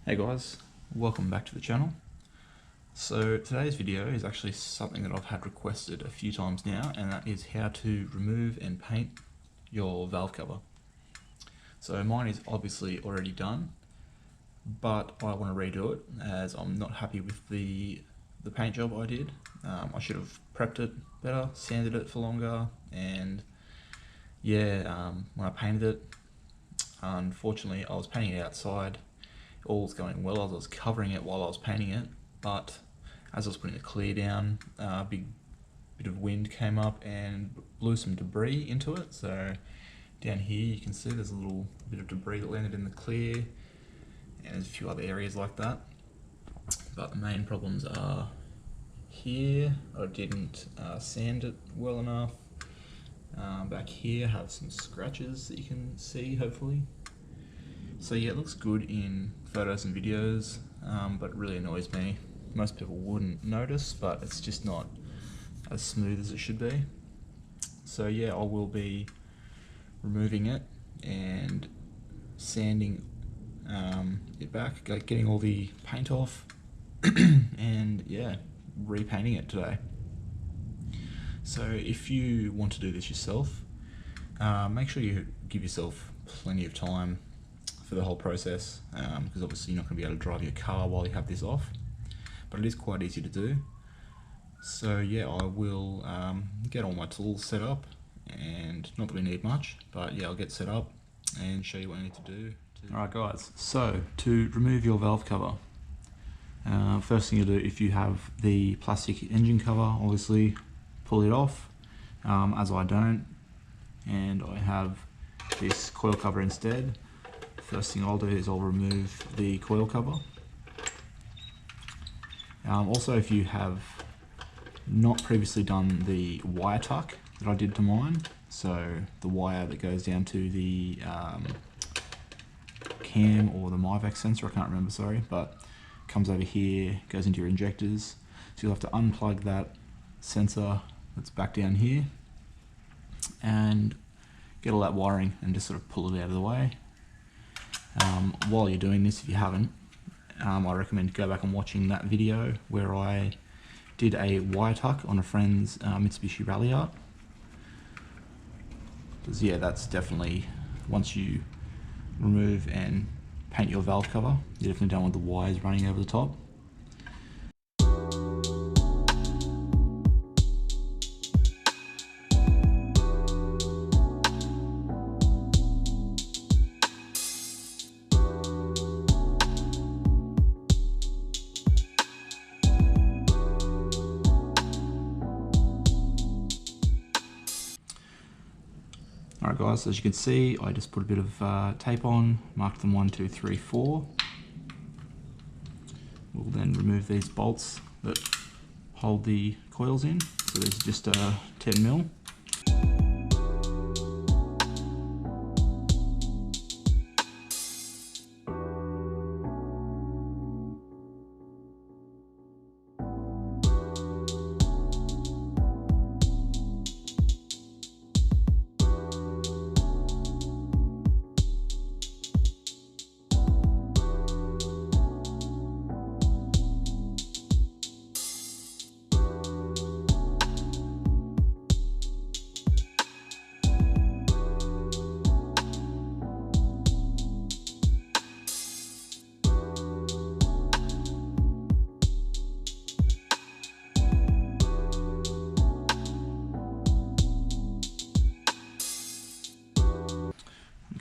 Hey guys, welcome back to the channel. So today's video is actually something that I've had requested a few times now, and that is how to remove and paint your valve cover. So mine is obviously already done, but I want to redo it as I'm not happy with the paint job I did. I should have prepped it better, sanded it for longer, and yeah, when I painted it, unfortunately I was painting it outside. All was going well as I was covering it while I was painting it, but as I was putting the clear down, a big bit of wind came up and blew some debris into it. So down here you can see there's a little bit of debris that landed in the clear, and there's a few other areas like that. But the main problems are here, I didn't sand it well enough. Back here I have some scratches that you can see hopefully. So yeah, it looks good in photos and videos, but it really annoys me. Most people wouldn't notice, but it's just not as smooth as it should be. So yeah, I will be removing it and sanding it back, getting all the paint off, and yeah, repainting it today. So if you want to do this yourself, make sure you give yourself plenty of time for the whole process, because obviously you're not going to be able to drive your car while you have this off, but it is quite easy to do. So yeah, I will get all my tools set up, and not that we need much, but yeah, I'll get set up and show you what I need to do. Alright guys, so to remove your valve cover, first thing you do, if you have the plastic engine cover, obviously pull it off, as I don't, and I have this coil cover instead. First thing I'll do is I'll remove the coil cover. Also, if you have not previously done the wire tuck that I did to mine, so the wire that goes down to the cam or the MIVAC sensor, I can't remember, sorry, but comes over here, goes into your injectors. So you'll have to unplug that sensor that's back down here and get all that wiring and just sort of pull it out of the way. While you're doing this, if you haven't, I recommend go back and watching that video where I did a wire tuck on a friend's Mitsubishi Ralliart. Because yeah, that's definitely, once you remove and paint your valve cover, you definitely don't want the wires running over the top. Alright guys, so as you can see, I just put a bit of tape on, marked them 1, 2, 3, 4. We'll then remove these bolts that hold the coils in. So there's just 10mm.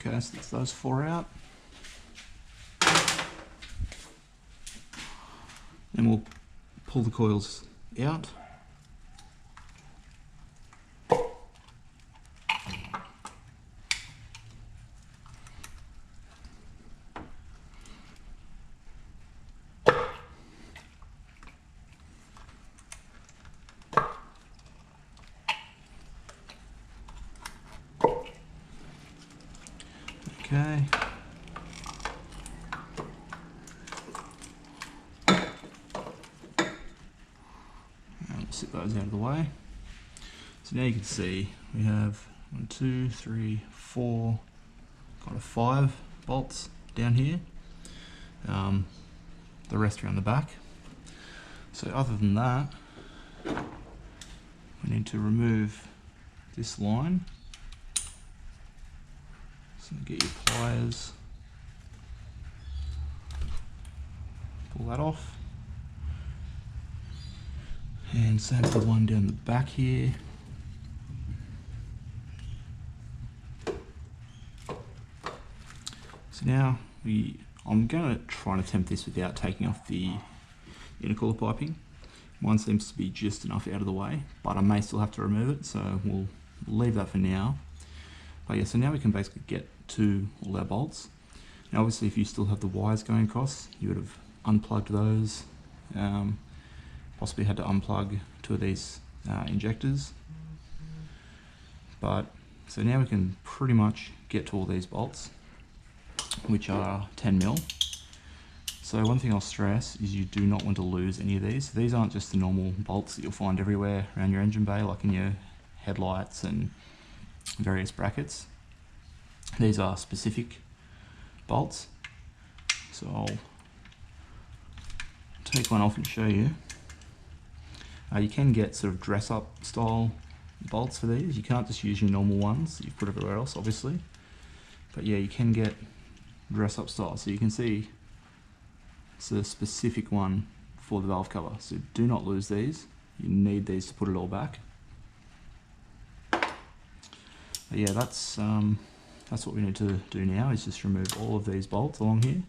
Okay, so that's those 4 out. Then we'll pull the coils out. Okay. And sit those out of the way. So now you can see we have 1, 2, 3, 4, kind of 5 bolts down here. the rest around the back. So other than that, we need to remove this line. So get your pliers, pull that off, and same for the one down the back here. So now I'm going to try and attempt this without taking off the intercooler piping. Mine seems to be just enough out of the way, but I may still have to remove it, so we'll leave that for now. But yeah, so now we can basically get to all our bolts. Now obviously if you still have the wires going across, you would have unplugged those, possibly had to unplug 2 of these injectors. But so now we can pretty much get to all these bolts, which are 10mm. So one thing I'll stress is you do not want to lose any of these. So these aren't just the normal bolts that you'll find everywhere around your engine bay, like in your headlights and various brackets. These are specific bolts. So I'll take one off and show you. You can get sort of dress-up style bolts for these. You can't just use your normal ones that you've put everywhere else, obviously. But yeah, you can get dress-up style. So you can see it's a specific one for the valve cover. So do not lose these. You need these to put it all back. But yeah, that's what we need to do now, is just remove all of these bolts along here.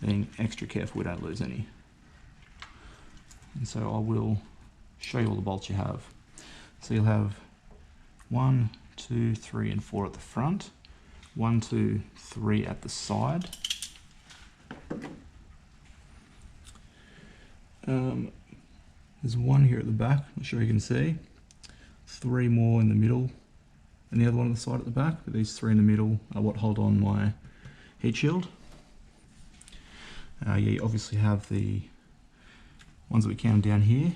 Being extra careful we don't lose any. And so I will show you all the bolts you have. So you'll have 1, 2, 3 and 4 at the front, 1, 2, 3 at the side. There's 1 here at the back, I'm sure you can see. 3 more in the middle, and the other one on the side at the back, but these 3 in the middle are what hold on my heat shield. Yeah, you obviously have the ones that we counted down here,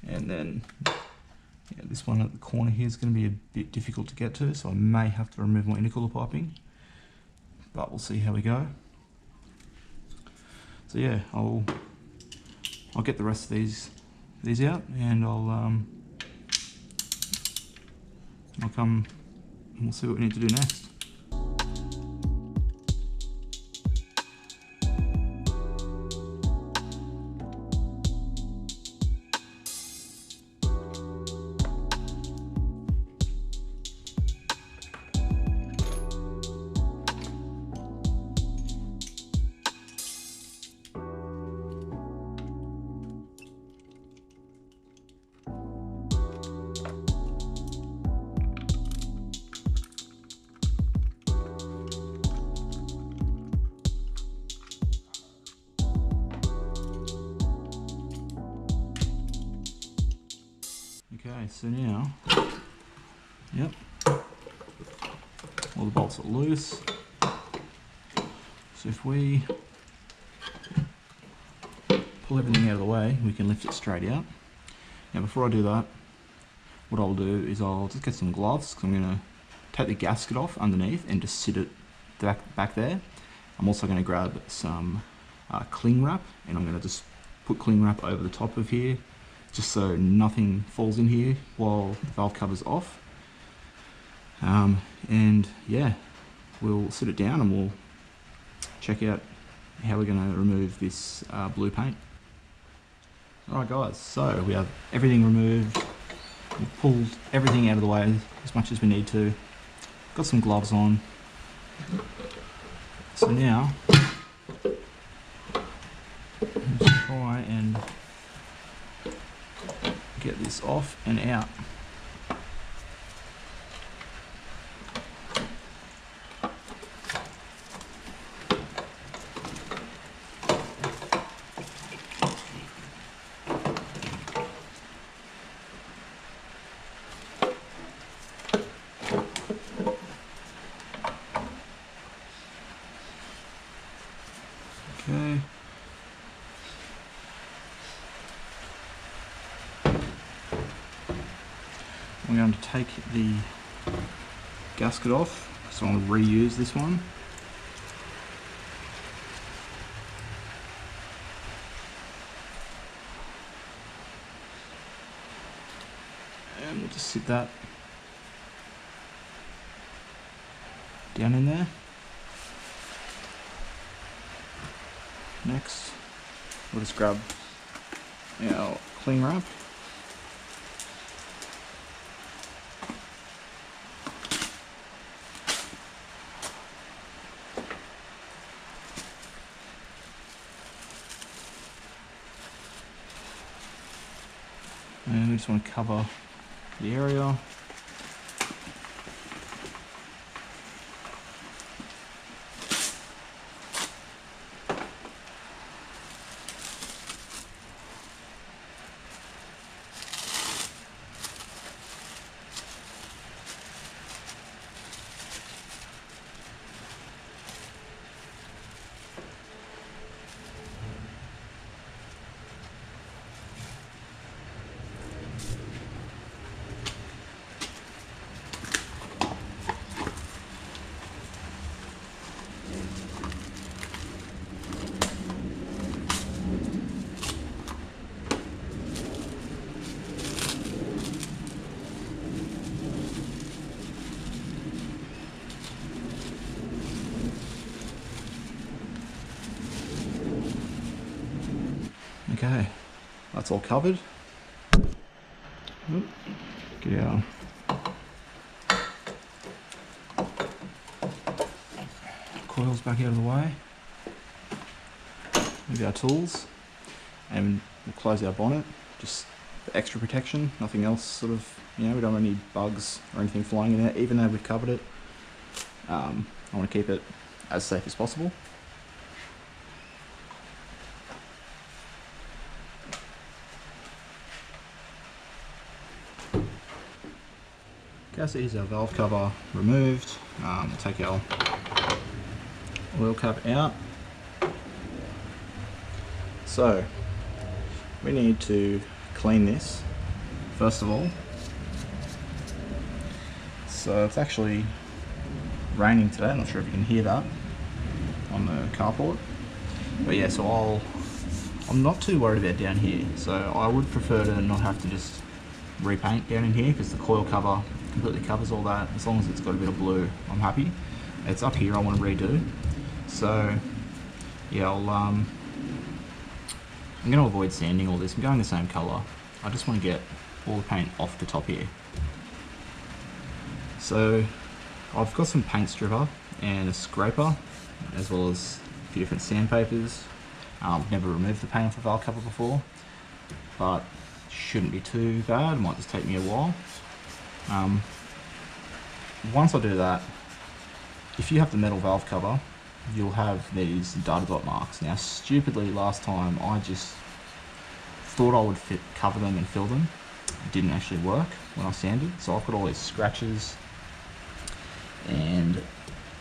and then yeah, this one at the corner here is going to be a bit difficult to get to, so I may have to remove my intercooler piping, but we'll see how we go. So yeah, I'll get the rest of these out, and I'll come and we'll see what we need to do next. Okay, so now, yep, all the bolts are loose. So if we pull everything out of the way, we can lift it straight out. Now before I do that, what I'll do is I'll just get some gloves, because I'm going to take the gasket off underneath and just sit it back there. I'm also going to grab some cling wrap, and I'm going to just put cling wrap over the top of here, just so nothing falls in here while the valve cover's off. And yeah, we'll sit it down and we'll check out how we're going to remove this blue paint. Alright guys, so we have everything removed. We've pulled everything out of the way as much as we need to. Got some gloves on. So now, let's try and get this off and out. Okay. going to take the gasket off, so I'm going to reuse this one. And we'll just sit that down in there. Next, we'll just grab our cling wrap. And we just want to cover the area. Okay, that's all covered. Get our coils back out of the way. Move our tools, and we'll close our bonnet just for extra protection. Nothing else, sort of, you know, we don't want any bugs or anything flying in there, even though we've covered it. I want to keep it as safe as possible. Okay, so here's our valve cover removed. We'll take our oil cap out. So we need to clean this first of all. So it's actually raining today. I'm not sure if you can hear that on the carport, but yeah, so I'm not too worried about down here. So I would prefer to not have to just repaint down in here, because the coil cover completely covers all that. As long as it's got a bit of blue, I'm happy. It's up here I want to redo. So yeah, I'm going to avoid sanding all this. I'm going the same colour. I just want to get all the paint off the top here. So I've got some paint stripper and a scraper, as well as a few different sandpapers. I've never removed the paint off a valve cover before, but shouldn't be too bad. It might just take me a while. Once I do that, if you have the metal valve cover, you'll have these data dot marks. Now, stupidly, last time I just thought I would cover them and fill them. It didn't actually work when I sanded, so I've got all these scratches. And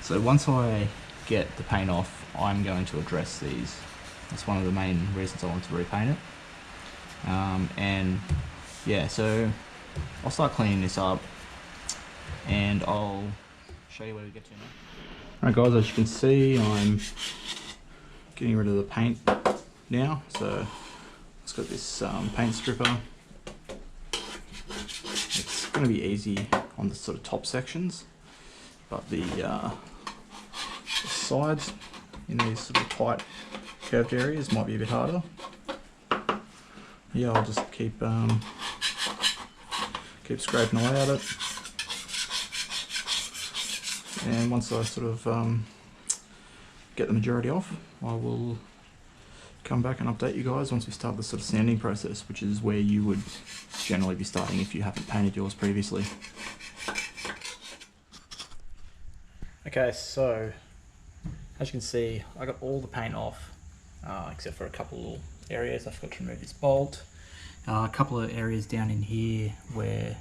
so once I get the paint off, I'm going to address these. That's one of the main reasons I want to repaint it. And yeah, so I'll start cleaning this up and I'll show you where we get to now. Alright guys, as you can see, I'm getting rid of the paint now. So it's got this paint stripper. It's going to be easy on the sort of top sections, but the sides in these sort of tight curved areas might be a bit harder. Yeah, I'll just keep scraping away at it, and once I sort of get the majority off, I will come back and update you guys once we start the sort of sanding process, which is where you would generally be starting if you haven't painted yours previously. Okay, so as you can see, I got all the paint off, except for a couple little areas. I forgot to remove this bolt. A couple of areas down in here where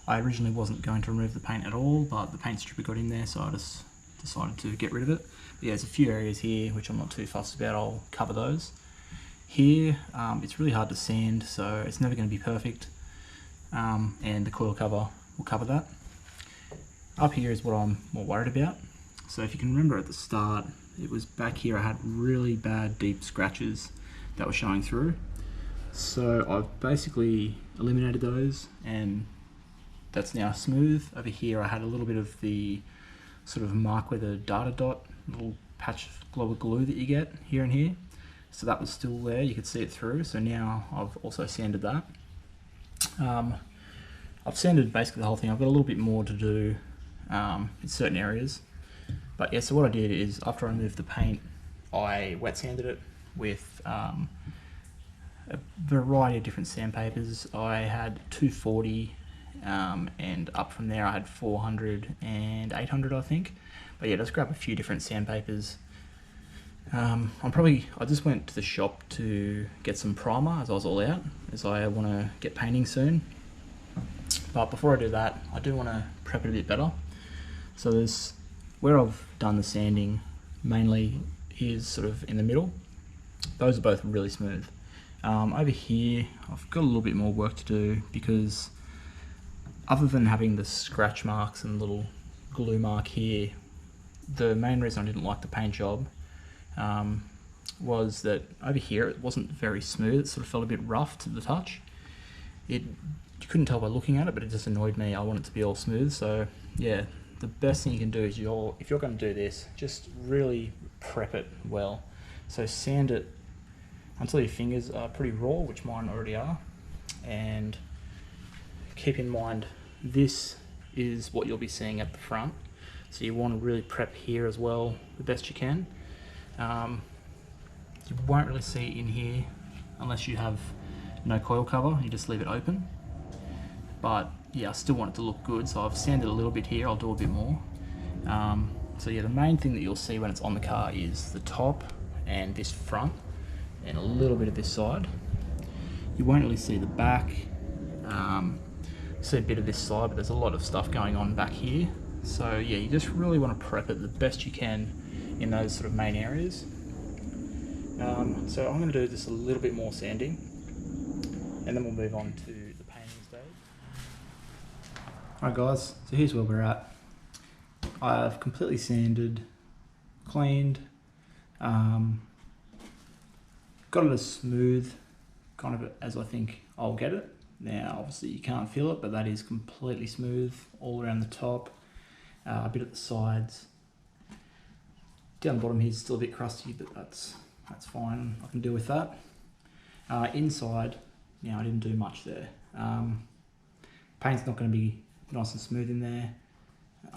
I originally wasn't going to remove the paint at all, but the paint stripper got in there, so I just decided to get rid of it. But yeah, there's a few areas here which I'm not too fussed about. I'll cover those. Here, it's really hard to sand, so it's never going to be perfect. and the coil cover will cover that. Up here is what I'm more worried about. So if you can remember at the start, it was back here I had really bad deep scratches that were showing through. So I've basically eliminated those and that's now smooth. Over here I had a little bit of the sort of mark where the data dot, little patch of glob of glue that you get here and here. So that was still there, you could see it through. So now I've also sanded that. I've sanded basically the whole thing. I've got a little bit more to do in certain areas. But yeah, so what I did is after I removed the paint, I wet sanded it with a variety of different sandpapers. I had 240 and up from there I had 400 and 800 I think. But yeah, just grab a few different sandpapers. I just went to the shop to get some primer as I was all out, as I want to get painting soon. But before I do that, I do want to prep it a bit better. So there's where I've done the sanding mainly is sort of in the middle. Those are both really smooth. Over here, I've got a little bit more work to do because other than having the scratch marks and little glue mark here, the main reason I didn't like the paint job was that over here it wasn't very smooth. It sort of felt a bit rough to the touch. You couldn't tell by looking at it, but it just annoyed me. I want it to be all smooth. So yeah, the best thing you can do is if you're going to do this, just really prep it well. So sand it until your fingers are pretty raw, which mine already are. And keep in mind, this is what you'll be seeing at the front. So you want to really prep here as well, the best you can. You won't really see it in here unless you have no coil cover, you just leave it open. But yeah, I still want it to look good, so I've sanded a little bit here, I'll do a bit more. So yeah, the main thing that you'll see when it's on the car is the top and this front and a little bit of this side. You won't really see the back. See a bit of this side, but there's a lot of stuff going on back here. So yeah, you just really want to prep it the best you can in those sort of main areas. So I'm going to do just a little bit more sanding and then we'll move on to the painting stage. Alright guys, so here's where we're at. I've completely sanded, cleaned, got it as smooth kind of as I think I'll get it. Now obviously you can't feel it, but that is completely smooth all around the top, a bit at the sides. Down the bottom here is still a bit crusty, but that's fine, I can deal with that. Inside, now I didn't do much there. Paint's not going to be nice and smooth in there.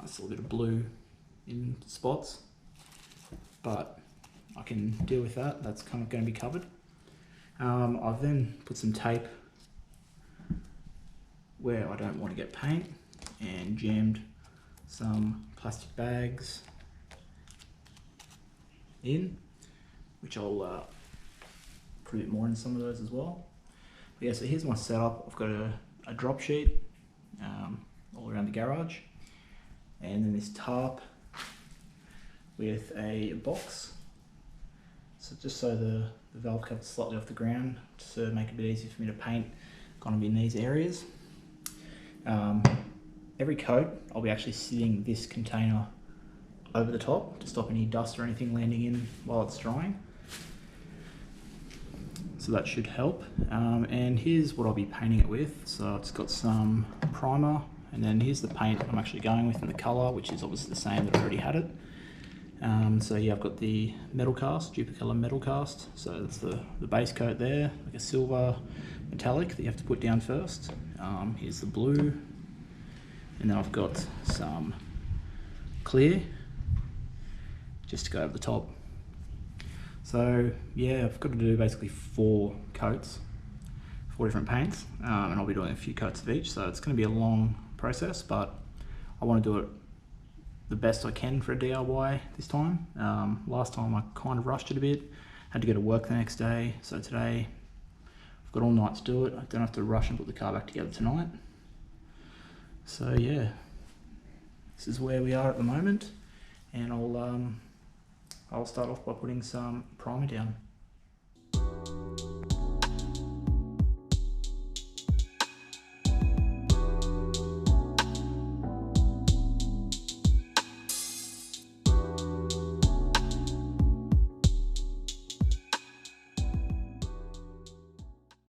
Still a bit of blue in spots, but I can deal with that. That's kind of going to be covered. I've then put some tape where I don't want to get paint and jammed some plastic bags in, which I'll put a bit more in some of those as well. But yeah, so here's my setup. I've got a drop sheet all around the garage, and then this tarp with a box. So just so the valve cover's slightly off the ground to make it a bit easier for me to paint kind of in these areas. Every coat, I'll be actually sitting this container over the top to stop any dust or anything landing in while it's drying. So that should help. And here's what I'll be painting it with. So it's got some primer, and then here's the paint I'm actually going with in the colour, which is obviously the same that I already had it. So yeah, I've got the metal cast, Duplicolor metal cast. So that's the base coat there, like a silver metallic that you have to put down first. Here's the blue, and then I've got some clear just to go over the top. So yeah, I've got to do basically 4 coats, 4 different paints, and I'll be doing a few coats of each, so it's going to be a long process, but I want to do it the best I can for a DIY this time. Last time I kind of rushed it a bit, had to go to work the next day, so today I've got all night to do it. I don't have to rush and put the car back together tonight. So yeah, this is where we are at the moment, and I'll start off by putting some primer down.